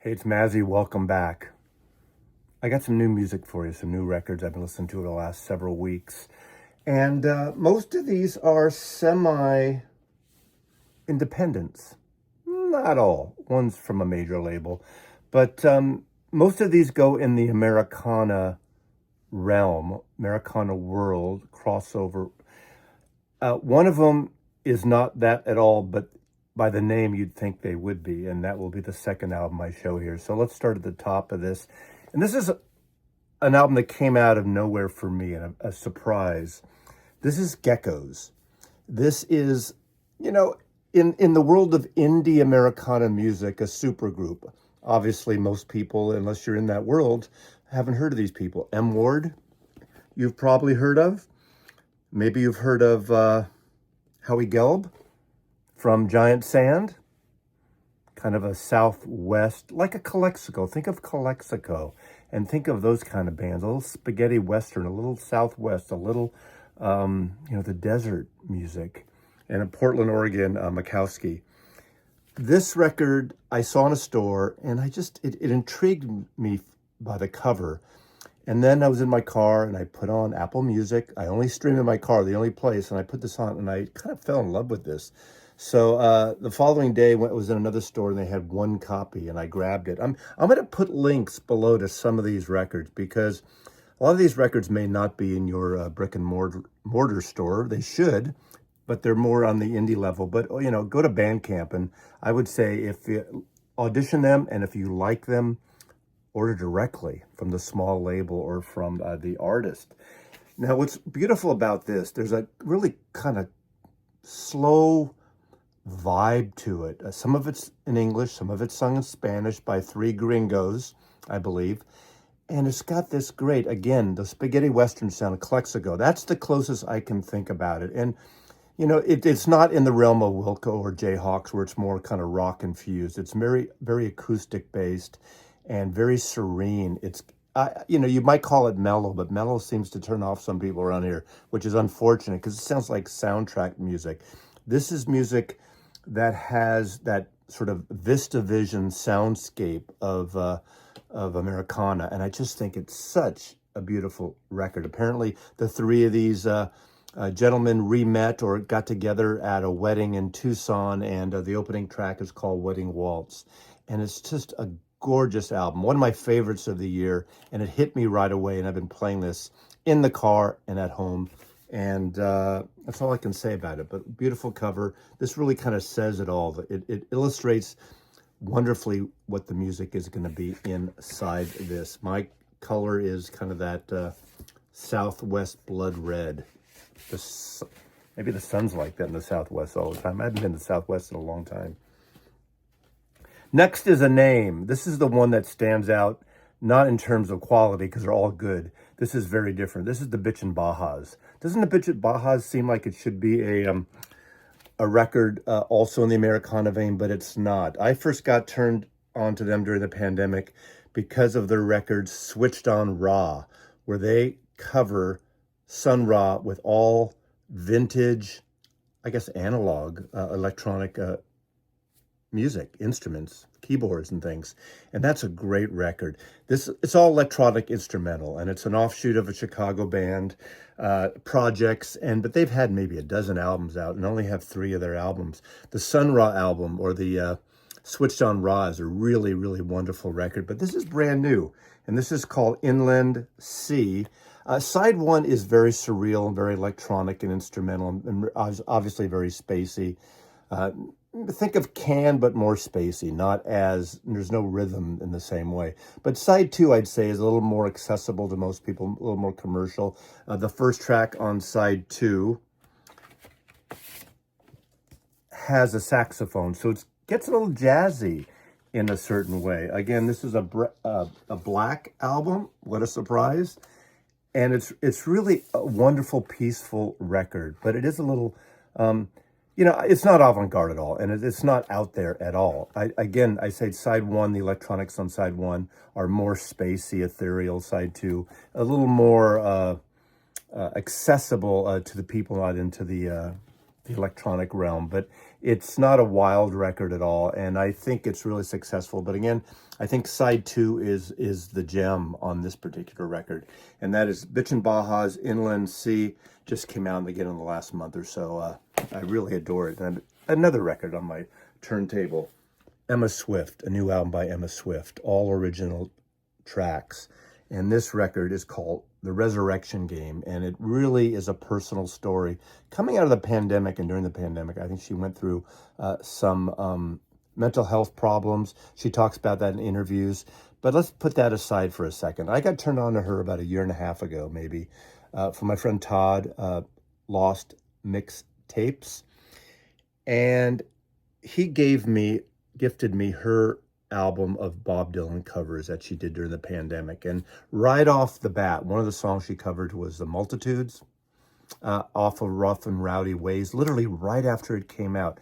Hey, it's Mazzy. Welcome back. I got some new music for you, some new records I've been listening to over the last several weeks. And most of these are semi independents. Not all. One's from a major label. But most of these go in the Americana realm, Americana world, crossover. One of them is not that at all, but by the name you'd think they would be, and that will be the second album I show here. So let's start at the top of this. And this is an album that came out of nowhere for me and a surprise. This is Geckos. This is, in the world of indie Americana music, a supergroup. Obviously, most people, unless you're in that world, haven't heard of these people. M. Ward, you've probably heard of. Maybe you've heard of Howie Gelb from Giant Sand. Kind of a southwest, like a Calexico. Think of Calexico and think of those kind of bands. A little spaghetti western, a little southwest, a little, the desert music. And in Portland, Oregon, Makowski. This record I saw in a store, and it intrigued me by the cover. And then I was in my car, and I put on Apple Music. I only stream in my car, the only place, and I put this on, and I kind of fell in love with this. So the following day, when it was in another store, and they had one copy, and I grabbed it. I'm going to put links below to some of these records, because a lot of these records may not be in your brick and mortar store. They should, but they're more on the indie level. But, go to Bandcamp, and I would say if you audition them, and if you like them, order directly from the small label or from the artist. Now, what's beautiful about this, there's a really kind of slow vibe to it. Some of it's in English, some of it's sung in Spanish by three gringos, I believe. And it's got this great, again, the spaghetti western sound, Calexico. That's the closest I can think about it. And, it's not in the realm of Wilco or Jayhawks, where it's more kind of rock infused. It's very, very acoustic based and very serene. It's, you might call it mellow, but mellow seems to turn off some people around here, which is unfortunate because it sounds like soundtrack music. This is music that has that sort of VistaVision soundscape of Americana, and I just think it's such a beautiful record. Apparently, the three of these gentlemen re-met or got together at a wedding in Tucson, and the opening track is called Wedding Waltz, and it's just a gorgeous album, one of my favorites of the year, and it hit me right away, and I've been playing this in the car and at home, and that's all I can say about it. But beautiful cover. This really kind of says it all. It illustrates wonderfully what the music is going to be inside this. My color is kind of that Southwest blood red. Maybe the sun's like that in the Southwest all the time. I haven't been to the Southwest in a long time. Next is a name. This is the one that stands out, not in terms of quality, because they're all good. This is very different. This is the Bitchin' Bajas. Doesn't the Bitchin' Bajas seem like it should be a record also in the Americana vein, but it's not. I first got turned on to them during the pandemic because of their record Switched on Ra, where they cover Sun Ra with all vintage, I guess, analog electronic music, instruments, keyboards and things. And that's a great record. It's all electronic instrumental, and it's an offshoot of a Chicago band, Projects, but they've had maybe a dozen albums out and only have 3 of their albums. The Sun Ra album, or the Switched on Ra, is a really, really wonderful record, but this is brand new, and this is called Inland Sea. Side 1 is very surreal and very electronic and instrumental, and obviously very spacey. Think of Can, but more spacey, there's no rhythm in the same way. But side 2, I'd say, is a little more accessible to most people, a little more commercial. The first track on side 2 has a saxophone, so it gets a little jazzy in a certain way. Again, this is a Black album. What a surprise. And it's really a wonderful, peaceful record, but it is a little... it's not avant-garde at all, and it's not out there at all. I say side 1, the electronics on side 1 are more spacey, ethereal. Side 2, a little more accessible to the people not into the electronic realm. But It's not a wild record at all, and I think it's really successful. But again, I think side two is the gem on this particular record, and that is Bitchin' Baja's Inland Sea. Just came out again in the last month or so. I really adore it. And another record on my turntable, Emma Swift, a new album by Emma Swift, all original tracks. And this record is called The Resurrection Game, and it really is a personal story. Coming out of the pandemic and during the pandemic, I think she went through some mental health problems. She talks about that in interviews, but let's put that aside for a second. I got turned on to her about a year and a half ago, maybe, from my friend Todd, Lost Mix Tapes, and he gifted me her album of Bob Dylan covers that she did during the pandemic. And right off the bat, one of the songs she covered was The Multitudes, off of Rough and Rowdy Ways, literally right after it came out.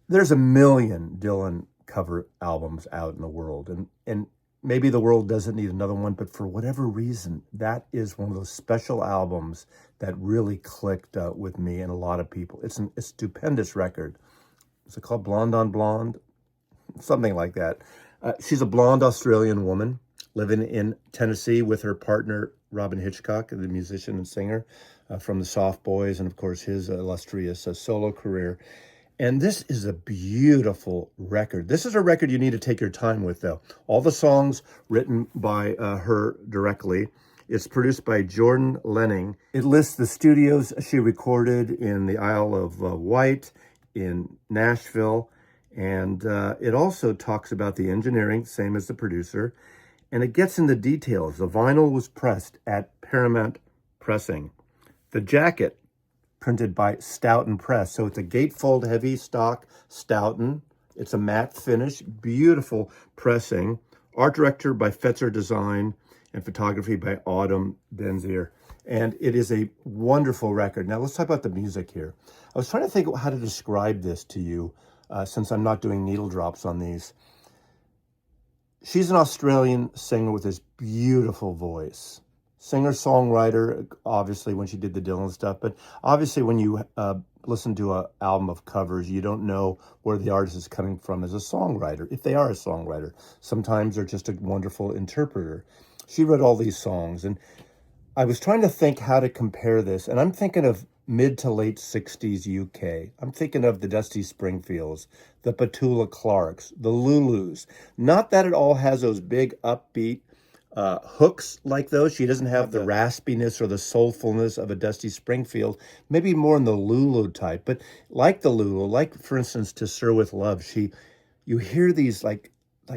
There's a million Dylan cover albums out in the world, and maybe the world doesn't need another one, but for whatever reason, that is one of those special albums that really clicked with me and a lot of people. It's a stupendous record. Is it called Blonde on Blonde? Something like that. She's a blonde Australian woman living in Tennessee with her partner, Robin Hitchcock, the musician and singer from the Soft Boys, and of course his illustrious solo career. And this is a beautiful record. This is a record you need to take your time with, though. All the songs written by her directly. It's produced by Jordan Lenning. It lists the studios she recorded in the Isle of Wight, in Nashville, and it also talks about the engineering, same as the producer, and it gets into details. The vinyl was pressed at Paramount Pressing. The jacket, printed by Stoughton Press. So it's a gatefold heavy stock Stoughton. It's a matte finish, beautiful pressing. Art director by Fetzer Design, and photography by Autumn Benzier. And it is a wonderful record. Now let's talk about the music here. I was trying to think how to describe this to you, since I'm not doing needle drops on these. She's an Australian singer with this beautiful voice. Singer-songwriter, obviously, when she did the Dylan stuff, but obviously when you listen to an album of covers, you don't know where the artist is coming from as a songwriter, if they are a songwriter. Sometimes they're just a wonderful interpreter. She wrote all these songs, and I was trying to think how to compare this, and I'm thinking of mid to late 60s UK. I'm thinking of the Dusty Springfields, the Petula Clarks, the Lulus. Not that it all has those big upbeat hooks like those. She doesn't have the raspiness or the soulfulness of a Dusty Springfield, maybe more in the Lulu type. But like the Lulu, like for instance, To Sir With Love, you hear these like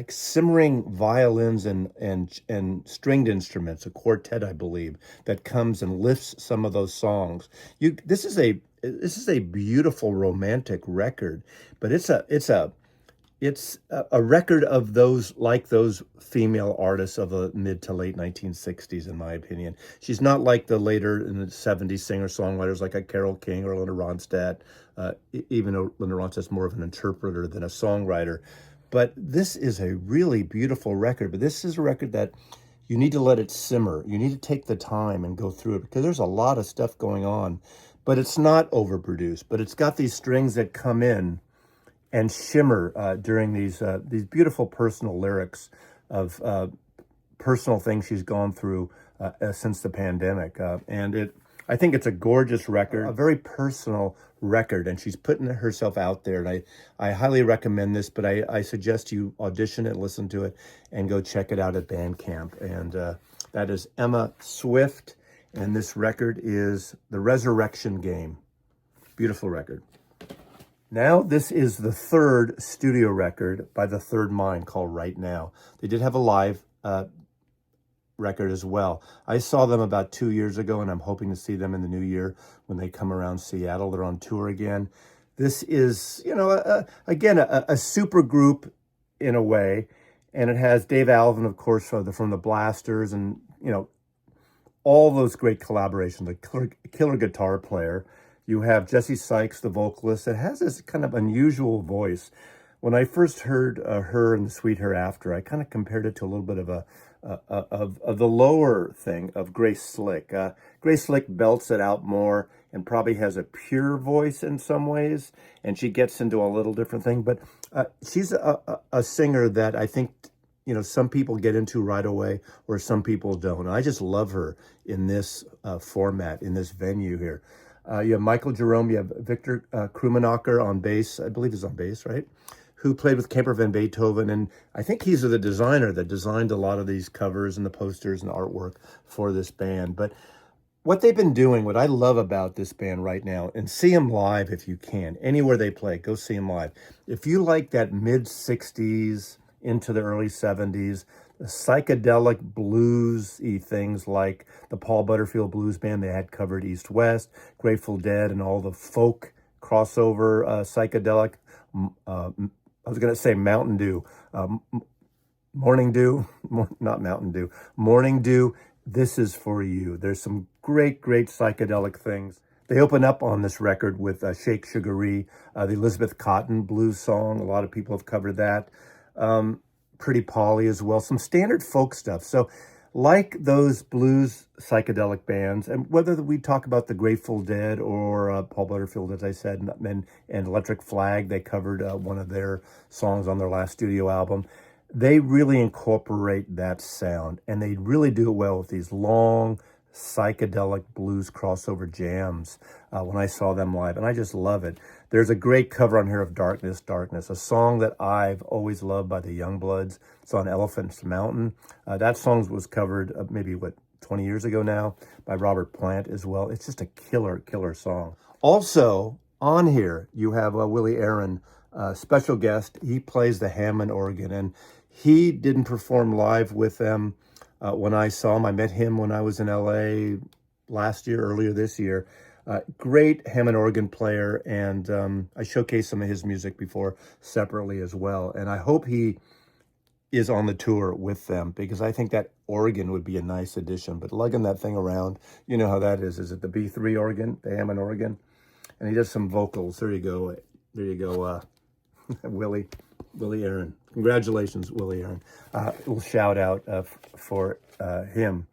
simmering violins and stringed instruments, a quartet, I believe, that comes and lifts some of those songs. This is a beautiful romantic record, but it's a record of those female artists of the mid to late 1960s, in my opinion. She's not like the later in the 70s singer-songwriters like a Carole King or Linda Ronstadt, even though Linda Ronstadt's more of an interpreter than a songwriter. But this is a really beautiful record. But this is a record that you need to let it simmer. You need to take the time and go through it because there's a lot of stuff going on. But it's not overproduced. But it's got these strings that come in and shimmer during these beautiful personal lyrics of personal things she's gone through since the pandemic. I think it's a gorgeous record, a very personal record, and she's putting herself out there. And I highly recommend this, but I suggest you audition it, listen to it, and go check it out at Bandcamp. And that is Emma Swift, and this record is The Resurrection Game. Beautiful record. Now, this is the third studio record by The Third Mind called Right Now. They did have a live record as well. I saw them about 2 years ago, and I'm hoping to see them in the new year when they come around Seattle. They're on tour again. This is, again, a super group in a way, and it has Dave Alvin, of course, from the Blasters, and, all those great collaborations, the killer guitar player. You have Jesse Sykes, the vocalist, that has this kind of unusual voice. When I first heard her and the Sweet Hereafter, I kind of compared it to a little bit of the lower thing of Grace Slick. Grace Slick belts it out more and probably has a pure voice in some ways, and she gets into a little different thing. But she's a singer that I think, some people get into right away, or some people don't. I just love her in this format, in this venue here. You have Michael Jerome, you have Victor Krummenacher on bass, I believe he's on bass, right? Who played with Kemper van Beethoven, and I think he's the designer that designed a lot of these covers and the posters and artwork for this band. But what they've been doing, what I love about this band right now, and see them live if you can, anywhere they play, go see them live. If you like that mid-60s into the early 70s, the psychedelic blues-y things like the Paul Butterfield Blues Band, they had covered East West, Grateful Dead, and all the folk crossover psychedelic, I was going to say Mountain Dew, Morning Dew, not Mountain Dew, Morning Dew. This is for you. There's some great psychedelic things. They open up on this record with Shake Sugaree, the Elizabeth Cotten blues song. A lot of people have covered that. Pretty Polly as well. Some standard folk stuff. So like those blues psychedelic bands, and whether we talk about the Grateful Dead or Paul Butterfield, as I said, and Electric Flag, they covered one of their songs on their last studio album. They really incorporate that sound, and they really do it well with these long psychedelic blues crossover jams when I saw them live, and I just love it. There's a great cover on here of Darkness, Darkness, a song that I've always loved by the Youngbloods. It's on Elephant's Mountain. That song was covered maybe, 20 years ago now by Robert Plant as well. It's just a killer song. Also, on here, you have Willie Aaron, special guest. He plays the Hammond organ, and he didn't perform live with them when I saw him. I met him when I was in LA earlier this year. Great Hammond organ player, and I showcased some of his music before separately as well. And I hope he is on the tour with them, because I think that organ would be a nice addition. But lugging that thing around, you know how that is. Is it the B3 organ, the Hammond organ? And he does some vocals. There you go. Willie Aaron. Congratulations, Willie Aaron. A little shout out for him.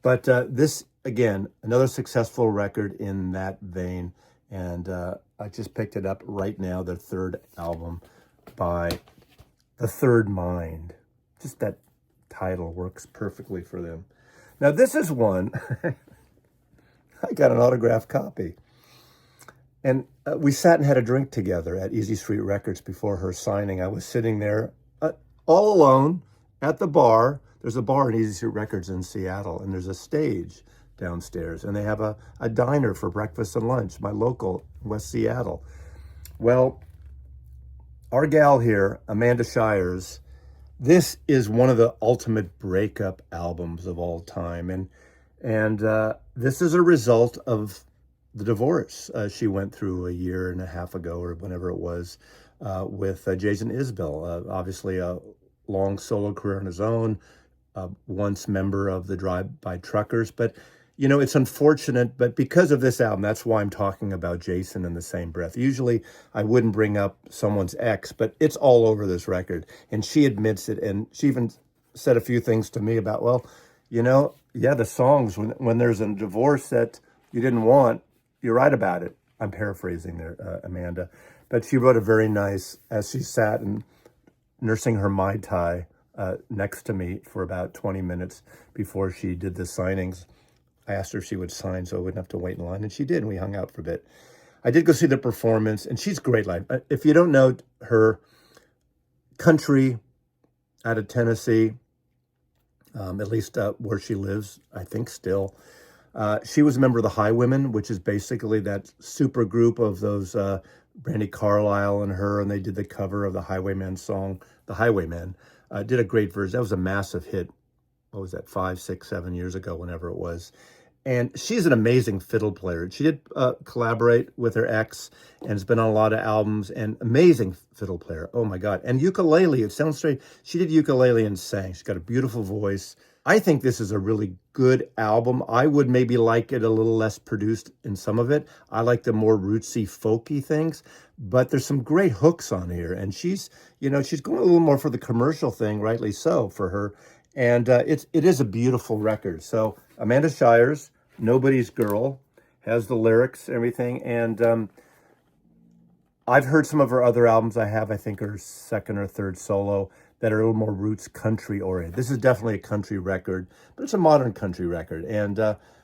But this, again, another successful record in that vein. And I just picked it up right now, their third album by The Third Mind. Just that title works perfectly for them. Now, this is one, I got an autographed copy. And we sat and had a drink together at Easy Street Records before her signing. I was sitting there all alone at the bar. There's a bar at Easy Street Records in Seattle, and there's a stage downstairs. And they have a diner for breakfast and lunch, my local West Seattle. Well, our gal here, Amanda Shires, this is one of the ultimate breakup albums of all time. And this is a result of the divorce she went through a year and a half ago, or whenever it was, with Jason Isbell. Obviously a long solo career on his own, once member of the Drive-By Truckers. But, it's unfortunate, but because of this album, that's why I'm talking about Jason in the same breath. Usually I wouldn't bring up someone's ex, but it's all over this record. And she admits it, and she even said a few things to me about, the songs, when there's a divorce that you didn't want, you're right about it. I'm paraphrasing there, Amanda. But she wrote a very nice, as she sat and nursing her Mai Tai next to me for about 20 minutes before she did the signings. I asked her if she would sign so I wouldn't have to wait in line, and she did, and we hung out for a bit. I did go see the performance, and she's great live. If you don't know her, country out of Tennessee, at least where she lives, I think still. She was a member of the Highwomen, which is basically that super group of those Brandi Carlile and her, and they did the cover of the Highwaymen song, The Highwaymen. Did a great version. That was a massive hit. What was that, 5, 6, 7 years ago, whenever it was. And she's an amazing fiddle player. She did collaborate with her ex and has been on a lot of albums, and amazing fiddle player. Oh my God. And ukulele, it sounds strange. She did ukulele and sang. She's got a beautiful voice. I think this is a really good album. I would maybe like it a little less produced in some of it. I like the more rootsy, folky things, but there's some great hooks on here. And she's going a little more for the commercial thing, rightly so for her. And it is a beautiful record. So Amanda Shires, Nobody's Girl. has the lyrics, everything. And I've heard some of her other albums. I think her second or third solo that are a little more roots country oriented. This is definitely a country record, but it's a modern country record, and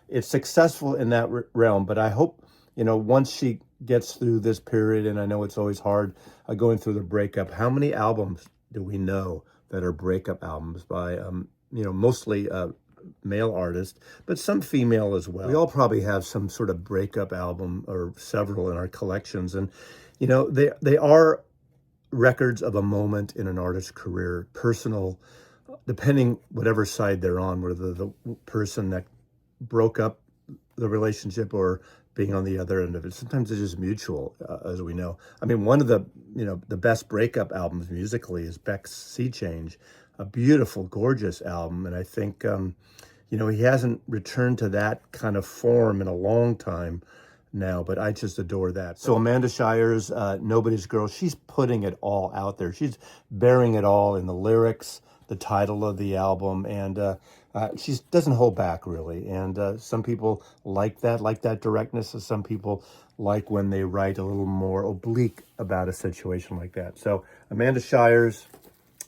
it's successful in that realm. But I hope, once she gets through this period, and I know it's always hard going through the breakup, how many albums do we know that are breakup albums by, mostly male artists, but some female as well. We all probably have some sort of breakup album or several in our collections, and they are records of a moment in an artist's career, personal, depending whatever side they're on, whether the person that broke up the relationship or being on the other end of it. Sometimes it's just mutual, as we know. I mean, one of the best breakup albums musically is Beck's Sea Change, a beautiful, gorgeous album, and I think he hasn't returned to that kind of form in a long time now, but I just adore that. So Amanda Shires, Nobody's Girl, she's putting it all out there. She's bearing it all in the lyrics, the title of the album, and she doesn't hold back, really. And some people like that directness, and some people like when they write a little more oblique about a situation like that. So Amanda Shires,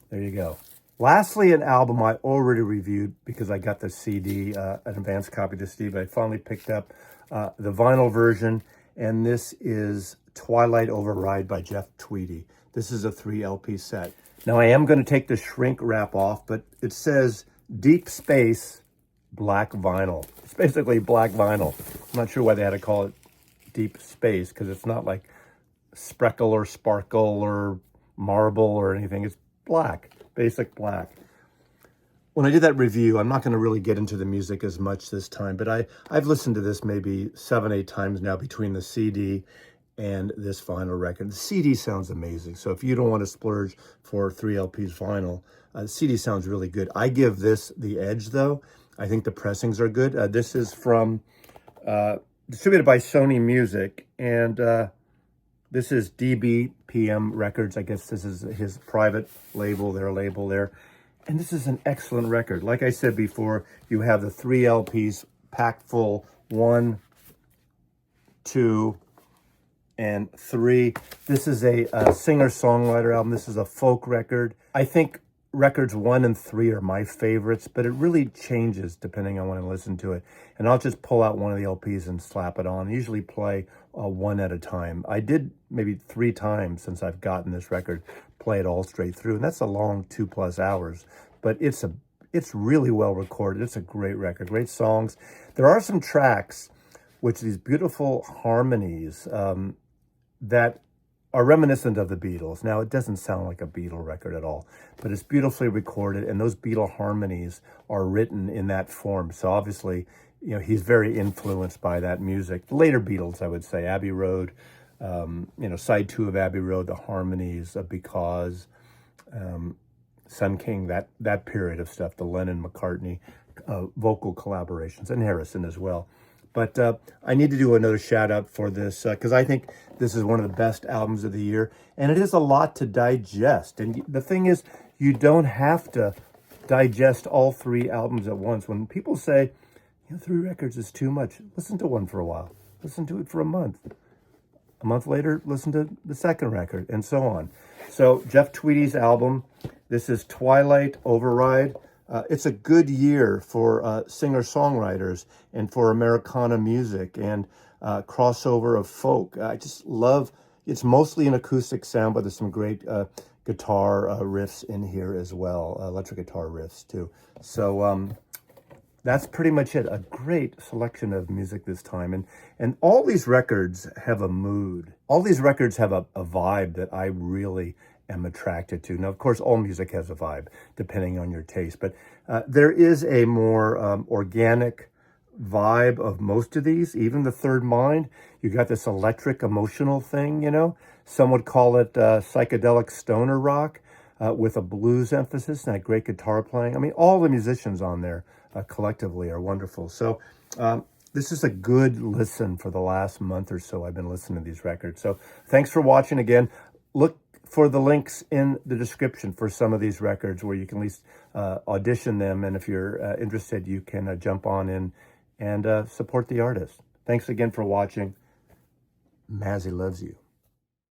there you go. Lastly, an album I already reviewed because I got the CD, an advanced copy of the CD, but I finally picked up the vinyl version, and this is Twilight Override by Jeff Tweedy. This is a 3 LP set. Now, I am going to take the shrink wrap off, but it says Deep Space Black Vinyl. It's basically black vinyl. I'm not sure why they had to call it Deep Space, because it's not like speckle or sparkle or marble or anything. It's black, basic black. When I did that review, I'm not going to really get into the music as much this time, but I've listened to this maybe 7, 8 times now between the CD and this vinyl record. The CD sounds amazing. So if you don't want to splurge for 3 LPs vinyl, the CD sounds really good. I give this the edge, though. I think the pressings are good. This is from, distributed by Sony Music, and this is DBPM Records. I guess this is his private label, their label there. And this is an excellent record. Like I said before, you have the 3 LPs packed full, 1, 2, and 3. This is a singer-songwriter album. This is a folk record. I think records 1 and 3 are my favorites, but it really changes depending on when I listen to it. And I'll just pull out one of the LPs and slap it on. I usually play one at a time. I did maybe 3 times since I've gotten this record, play it all straight through, and that's a long 2+ hours. But it's really well recorded. It's a great record, great songs. There are some tracks which these beautiful harmonies that are reminiscent of the Beatles. Now, it doesn't sound like a Beatle record at all, but it's beautifully recorded, and those Beatle harmonies are written in that form. So obviously, he's very influenced by that music. The later Beatles, I would say, Abbey Road, side 2 of Abbey Road, the harmonies of Because, Sun King, that period of stuff, the Lennon-McCartney vocal collaborations, and Harrison as well. But I need to do another shout out for this because I think this is one of the best albums of the year, and it is a lot to digest. And the thing is, you don't have to digest all 3 albums at once. When people say, 3 records is too much, listen to one for a while. Listen to it for a month. A month later, listen to the second record, and so on. So Jeff Tweedy's album, this is Twilight Override. It's a good year for singer-songwriters and for Americana music and crossover of folk. I just love, it's mostly an acoustic sound, but there's some great guitar riffs in here as well, electric guitar riffs too. So that's pretty much it. A great selection of music this time. And all these records have a mood. All these records have a vibe that I really am attracted to. Now, of course, all music has a vibe, depending on your taste. But there is a more organic vibe of most of these, even The Third Mind. You got this electric, emotional thing, Some would call it psychedelic stoner rock with a blues emphasis and a great guitar playing. I mean, all the musicians on there collectively are wonderful. So this is a good listen for the last month or so I've been listening to these records. So thanks for watching again. Look for the links in the description for some of these records where you can at least audition them. And if you're interested, you can jump on in and support the artist. Thanks again for watching. Mazzy loves you.